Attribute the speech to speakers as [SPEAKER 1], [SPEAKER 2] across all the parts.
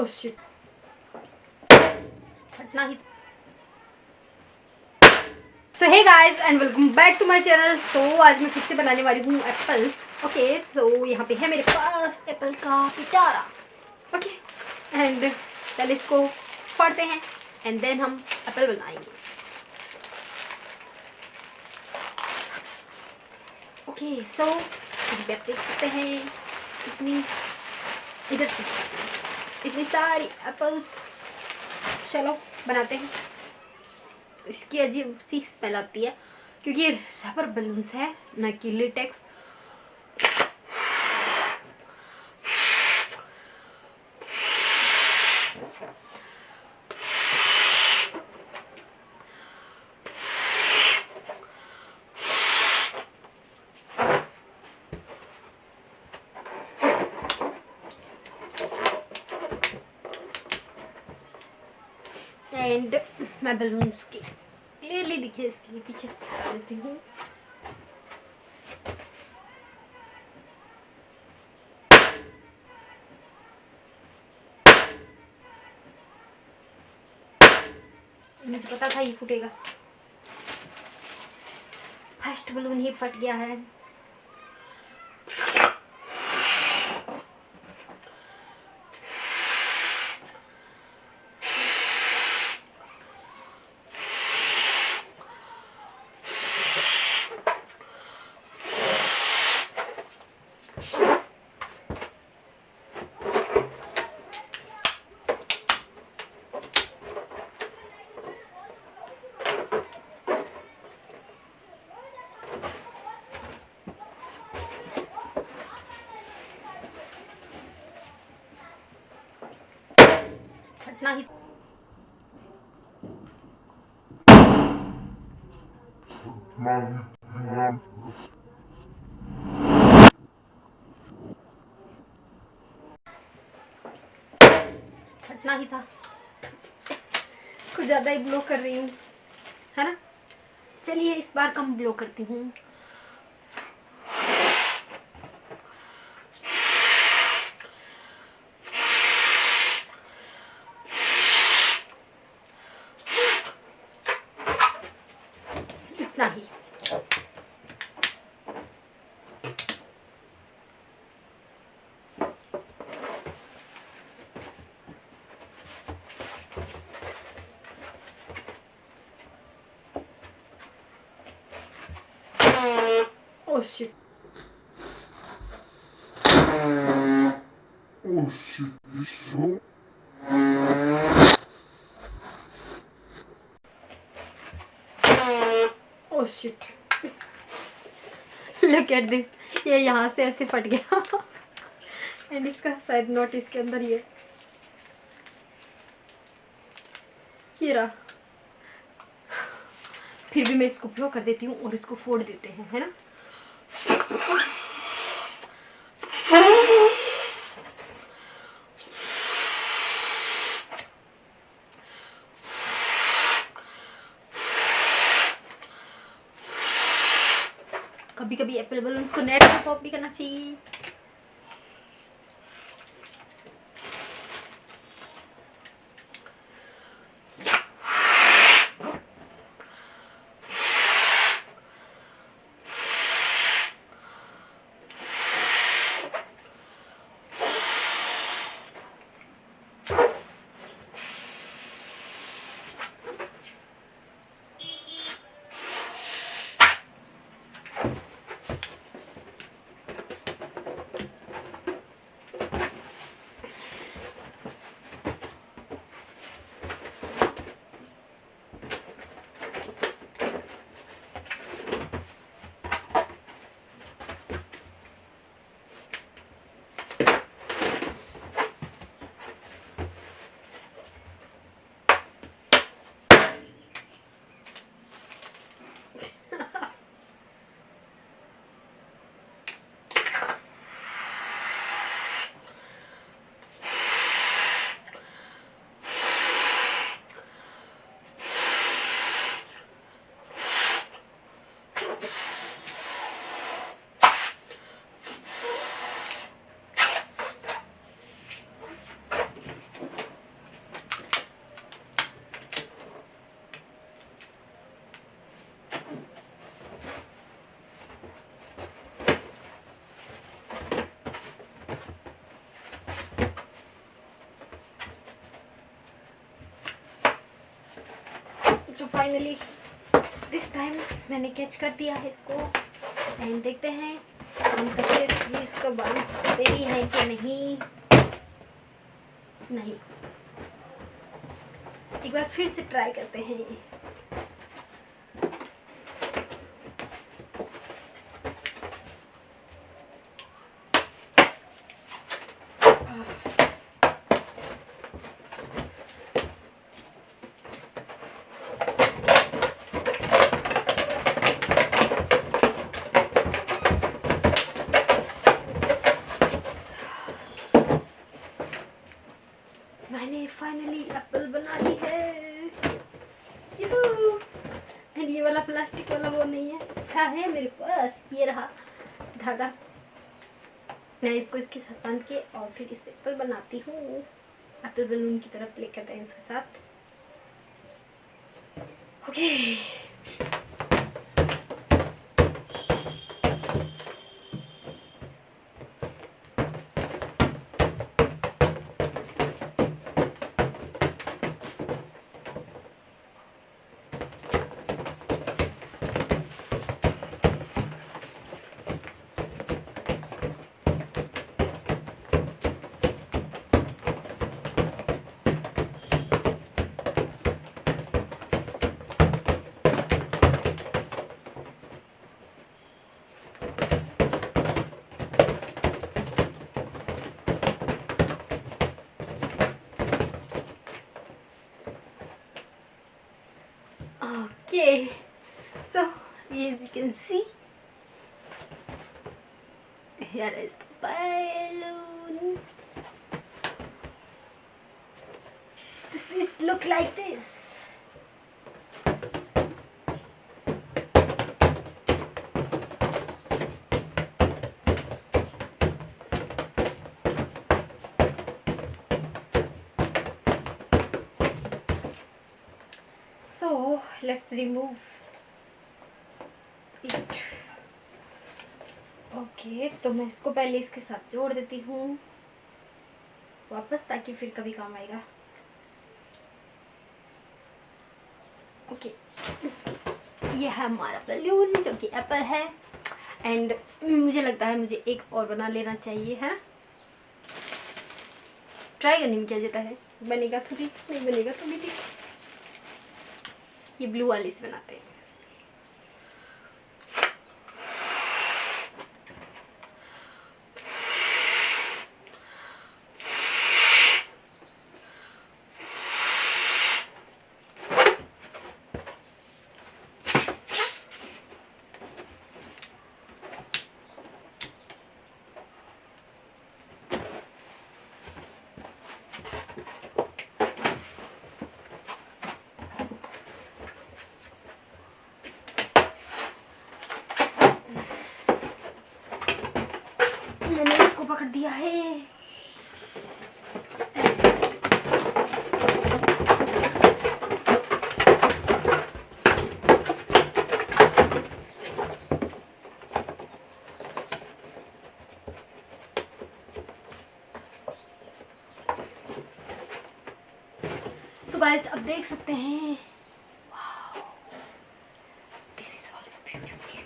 [SPEAKER 1] ओह shit, फटना ही। So hey guys and welcome back to my channel. So आज मैं फिर से बनाने वाली हूँ एप्पल्स। ओके, सो यहाँ पे है मेरे पास एप्पल का पिटारा। ओके, एंड पहले इसको फाड़ते हैं एंड देन हम एप्पल बनाएंगे। ओके, सो आप देख सकते हैं इतनी इधर से इतनी सारी एप्पल्स। चलो बनाते हैं। इसकी अजीब सी स्मेल आती है क्योंकि ये रबर बलून्स है ना कि लेटेक्स। एंड मैं बलून्स की क्लियरली दिखे इसके लिए पीछे से सटा देती हूँ। मुझे पता था ये फूटेगा। फर्स्ट बलून ही फट गया है। फटना ही फटना ही था। कुछ ज्यादा ही ब्लो कर रही हूँ, है ना। चलिए इस बार कम ब्लो करती हूँ। इतना ही। Oh shit.
[SPEAKER 2] Oh shit, so
[SPEAKER 1] Oh shit. Look at this. ये यहाँ से ऐसे फट गया एंड इसका साइड नोट इसके अंदर ये रहा। फिर भी मैं इसको ब्लो कर देती हूँ और इसको फोड़ देते हैं, है ना। कभी कभी एप्पल बलून्स को नेट पे पॉप भी करना चाहिए। फाइनली दिस टाइम मैंने कैच कर दिया है इसको एंड देखते हैं हम सक्सेसफुली इसको बांधते ही हैं कि नहीं। एक बार फिर से ट्राई करते हैं। मैंने फाइनली एप्पल बना ली है। एंड ये वाला प्लास्टिक वाला वो नहीं है, है मेरे पास, ये रहा धागा। मैं इसको इसके साथ बांध के और फिर इस एप्पल बनाती हूँ। एप्पल बलून की तरफ प्ले करते हैं इसके साथ। Okay Okay, so as you can see, here is balloon. This is look like this. So let's remove it. Okay तो मैं इसको पहले इसके साथ जोड़ देती हूँ वापस, ताकि फिर कभी काम आएगा। ओके ये है हमारा बलून जो कि एप्पल है। एंड मुझे लगता है मुझे एक और बना लेना चाहिए, है ट्राई करने में क्या जाता है। बनेगा तो ठीक, नहीं बनेगा तो भी ठीक। ये ब्लू वाली से बनाते हैं। मैंने इसको पकड़ दिया है। सो गाइस अब देख सकते हैं, wow this is also beautiful.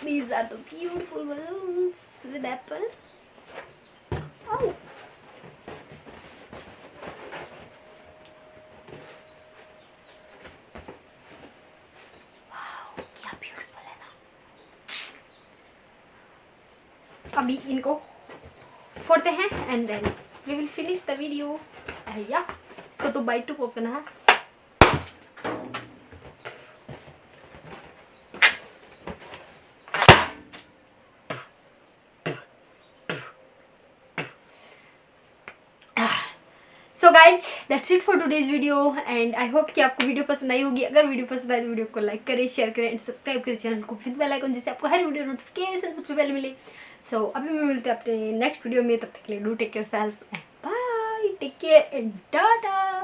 [SPEAKER 1] These are the beautiful balloons with apple. Oh, wow, क्या beautiful है ना। अभी इनको फोड़ते हैं and then we will finish the video. या इसको तो बाइट टू पॉप करना है। So guys that's it for today's video and I hope कि आपको वीडियो पसंद आई होगी। अगर वीडियो पसंद आए तो वीडियो को लाइक करें, शेयर करें एंड सब्सक्राइब करें चैनल को, फिर बेल आइकन जिससे आपको हर वीडियो नोटिफिकेशन सबसे पहले मिले। सो अभी मैं मिलते हैं अपने नेक्स्ट वीडियो में, तब तक के लिए do take care self and bye, take care and Tata.